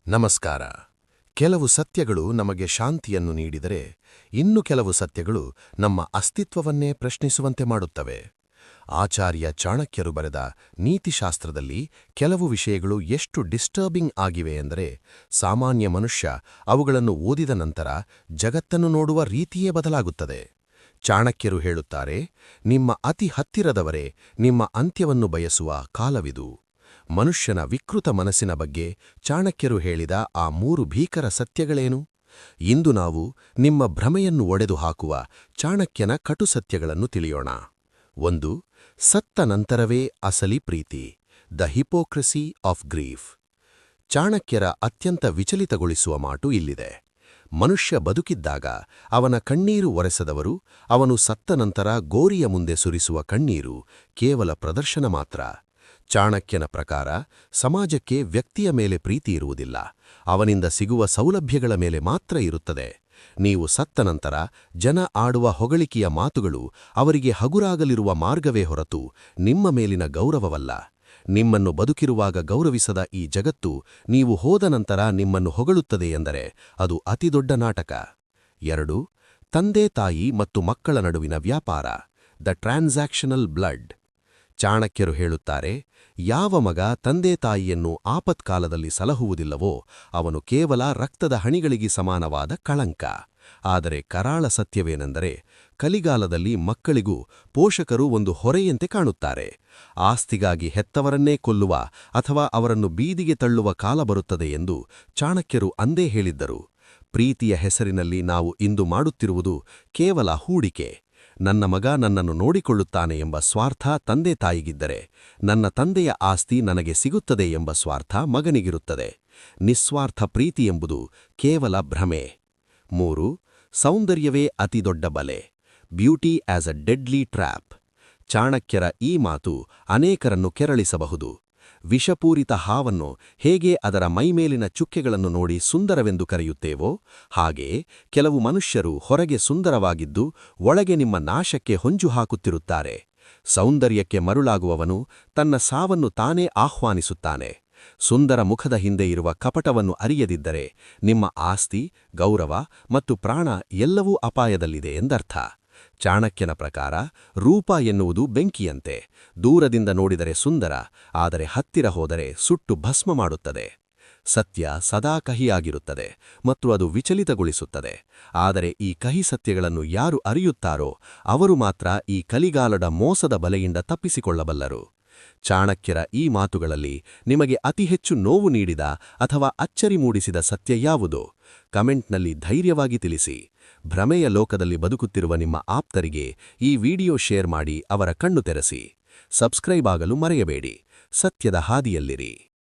ನಮಸ್ಕಾರ. ಕೆಲವು ಸತ್ಯಗಳು ನಮಗೆ ಶಾಂತಿಯನ್ನು ನೀಡಿದರೆ ಇನ್ನು ಕೆಲವು ಸತ್ಯಗಳು ನಮ್ಮ ಅಸ್ತಿತ್ವವನ್ನೇ ಪ್ರಶ್ನಿಸುವಂತೆ ಮಾಡುತ್ತವೆ. ಆಚಾರ್ಯ ಚಾಣಕ್ಯರು ಬರೆದ ನೀತಿಶಾಸ್ತ್ರದಲ್ಲಿ ಕೆಲವು ವಿಷಯಗಳು ಎಷ್ಟು ಡಿಸ್ಟರ್ಬಿಂಗ್ ಆಗಿವೆ ಎಂದರೆ ಸಾಮಾನ್ಯ ಮನುಷ್ಯ ಅವುಗಳನ್ನು ಓದಿದ ನಂತರ ಜಗತ್ತನ್ನು ನೋಡುವ ರೀತಿಯೇ ಬದಲಾಗುತ್ತದೆ. ಚಾಣಕ್ಯರು ಹೇಳುತ್ತಾರೆ, ನಿಮ್ಮ ಅತಿ ಹತ್ತಿರದವರೇ ನಿಮ್ಮ ಅಂತ್ಯವನ್ನು ಬಯಸುವ ಕಾಲವಿದು. ಮನುಷ್ಯನ ವಿಕೃತ ಮನಸ್ಸಿನ ಬಗ್ಗೆ ಚಾಣಕ್ಯರು ಹೇಳಿದ ಆ 3 ಭೀಕರ ಸತ್ಯಗಳೇನು? ಇಂದು ನಾವು ನಿಮ್ಮ ಭ್ರಮೆಯನ್ನು ಒಡೆದು ಹಾಕುವ ಚಾಣಕ್ಯನ ಕಟು ಸತ್ಯಗಳನ್ನು ತಿಳಿಯೋಣ. 1. ಸತ್ತ ನಂತರವೇ ಅಸಲಿ ಪ್ರೀತಿ, ದ ಹಿಪೋಕ್ರಸಿ ಆಫ್ ಗ್ರೀಫ್. ಚಾಣಕ್ಯರ ಅತ್ಯಂತ ವಿಚಲಿತಗೊಳಿಸುವ ಮಾತು ಇಲ್ಲಿದೆ. ಮನುಷ್ಯ ಬದುಕಿದ್ದಾಗ ಅವನ ಕಣ್ಣೀರು ಒರೆಸದವರು ಅವನು ಸತ್ತ ನಂತರ ಗೋರಿಯ ಮುಂದೆ ಸುರಿಸುವ ಕಣ್ಣೀರು ಕೇವಲ ಪ್ರದರ್ಶನ ಮಾತ್ರ. ಚಾಣಕ್ಯನ ಪ್ರಕಾರ ಸಮಾಜಕ್ಕೆ ವ್ಯಕ್ತಿಯ ಮೇಲೆ ಪ್ರೀತಿ ಇರುವುದಿಲ್ಲ, ಅವನಿಂದ ಸಿಗುವ ಸೌಲಭ್ಯಗಳ ಮೇಲೆ ಮಾತ್ರ ಇರುತ್ತದೆ. ನೀವು ಸತ್ತ ನಂತರ ಜನ ಆಡುವ ಹೊಗಳಿಕೆಯ ಮಾತುಗಳು ಅವರಿಗೆ ಹಗುರಾಗಲಿರುವ ಮಾರ್ಗವೇ ಹೊರತು ನಿಮ್ಮ ಮೇಲಿನ ಗೌರವವಲ್ಲ. ನಿಮ್ಮನ್ನು ಬದುಕಿರುವಾಗ ಗೌರವಿಸದ ಈ ಜಗತ್ತು ನೀವು ಹೋದ ನಂತರ ನಿಮ್ಮನ್ನು ಹೊಗಳುತ್ತದೆ ಎಂದರೆ ಅದು ಅತಿದೊಡ್ಡ ನಾಟಕ. 2. ತಂದೆ ತಾಯಿ ಮತ್ತು ಮಕ್ಕಳ ನಡುವಿನ ವ್ಯಾಪಾರ, ದ ಟ್ರಾನ್ಸಾಕ್ಷನಲ್ ಬ್ಲಡ್. ಚಾಣಕ್ಯರು ಹೇಳುತ್ತಾರೆ, ಯಾವ ಮಗ ತಂದೆ ತಾಯಿಯನ್ನು ಆಪತ್ಕಾಲದಲ್ಲಿ ಸಲಹುವುದಿಲ್ಲವೋ ಅವನು ಕೇವಲ ರಕ್ತದ ಹಣಿಗಳಿಗೆ ಸಮಾನವಾದ ಕಳಂಕ. ಆದರೆ ಕರಾಳ ಸತ್ಯವೇನೆಂದರೆ ಕಲಿಗಾಲದಲ್ಲಿ ಮಕ್ಕಳಿಗೂ ಪೋಷಕರು ಒಂದು ಹೊರೆಯಂತೆ ಕಾಣುತ್ತಾರೆ. ಆಸ್ತಿಗಾಗಿ ಹೆತ್ತವರನ್ನೇ ಕೊಲ್ಲುವ ಅಥವಾ ಅವರನ್ನು ಬೀದಿಗೆ ತಳ್ಳುವ ಕಾಲ ಬರುತ್ತದೆ ಎಂದು ಚಾಣಕ್ಯರು ಅಂದೇ ಹೇಳಿದ್ದರು. ಪ್ರೀತಿಯ ಹೆಸರಿನಲ್ಲಿ ನಾವು ಇಂದು ಮಾಡುತ್ತಿರುವುದು ಕೇವಲ ಹೂಡಿಕೆ. ನನ್ನ ಮಗ ನನ್ನನ್ನು ನೋಡಿಕೊಳ್ಳುತ್ತಾನೆ ಎಂಬ ಸ್ವಾರ್ಥ ತಂದೆ ತಾಯಿಗಿದ್ದರೆ ನನ್ನ ತಂದೆಯ ಆಸ್ತಿ ನನಗೆ ಸಿಗುತ್ತದೆ ಎಂಬ ಸ್ವಾರ್ಥ ಮಗನಿಗಿರುತ್ತದೆ. ನಿಸ್ವಾರ್ಥ ಪ್ರೀತಿ ಎಂಬುದು ಕೇವಲ ಭ್ರಮೆ. 3. ಸೌಂದರ್ಯವೇ ಅತಿದೊಡ್ಡ ಬಲೆ, beauty as a deadly trap. ಚಾಣಕ್ಯರ ಈ ಮಾತು ಅನೇಕರನ್ನು ಕೆರಳಿಸಬಹುದು. ವಿಷಪೂರಿತ ಹಾವನ್ನು ಹೇಗೆ ಅದರ ಮೈಮೇಲಿನ ಚುಕ್ಕೆಗಳನ್ನು ನೋಡಿ ಸುಂದರವೆಂದು ಕರೆಯುತ್ತೇವೋ ಹಾಗೆಯೇ ಕೆಲವು ಮನುಷ್ಯರು ಹೊರಗೆ ಸುಂದರವಾಗಿದ್ದು ಒಳಗೆ ನಿಮ್ಮ ನಾಶಕ್ಕೆ ಹೊಂಜು ಹಾಕುತ್ತಿರುತ್ತಾರೆ. ಸೌಂದರ್ಯಕ್ಕೆ ಮರುಳಾಗುವವನು ತನ್ನ ಸಾವನ್ನು ತಾನೇ ಆಹ್ವಾನಿಸುತ್ತಾನೆ. ಸುಂದರ ಮುಖದ ಹಿಂದೆ ಇರುವ ಕಪಟವನ್ನು ಅರಿಯದಿದ್ದರೆ ನಿಮ್ಮ ಆಸ್ತಿ, ಗೌರವ ಮತ್ತು ಪ್ರಾಣ ಎಲ್ಲವೂ ಅಪಾಯದಲ್ಲಿದೆ ಎಂದರ್ಥ. ಚಾಣಕ್ಯನ ಪ್ರಕಾರ ರೂಪ ಎನ್ನುವುದು ಬೆಂಕಿಯಂತೆ, ದೂರದಿಂದ ನೋಡಿದರೆ ಸುಂದರ, ಆದರೆ ಹತ್ತಿರ ಹೋದರೆ ಸುಟ್ಟು ಭಸ್ಮ ಮಾಡುತ್ತದೆ. ಸತ್ಯ ಸದಾ ಕಹಿಯಾಗಿರುತ್ತದೆ ಮತ್ತು ಅದು ವಿಚಲಿತಗೊಳಿಸುತ್ತದೆ. ಆದರೆ ಈ ಕಹಿ ಸತ್ಯಗಳನ್ನು ಯಾರು ಅರಿಯುತ್ತಾರೋ ಅವರು ಮಾತ್ರ ಈ ಕಲಿಗಾಲದ ಮೋಸದ ಬಲೆಯಿಂದ ತಪ್ಪಿಸಿಕೊಳ್ಳಬಲ್ಲರು. ಚಾಣಕ್ಯರ ಈ ಮಾತುಗಳಲ್ಲಿ ನಿಮಗೆ ಅತಿ ಹೆಚ್ಚು ನೋವು ನೀಡಿದ ಅಥವಾ ಅಚ್ಚರಿ ಮೂಡಿಸಿದ ಸತ್ಯ ಯಾವುದು? ಕಮೆಂಟ್ನಲ್ಲಿ ಧೈರ್ಯವಾಗಿ ತಿಳಿಸಿ. ಭ್ರಮೆಯ ಲೋಕದಲ್ಲಿ ಬದುಕುತ್ತಿರುವ ನಿಮ್ಮ ಆಪ್ತರಿಗೆ ಈ ವಿಡಿಯೋ ಶೇರ್ ಮಾಡಿ ಅವರ ಕಣ್ಣು ತೆರೆಸಿ. ಸಬ್ಸ್ಕ್ರೈಬ್ ಆಗಲು ಮರೆಯಬೇಡಿ. ಸತ್ಯದ ಹಾದಿಯಲ್ಲಿರಿ.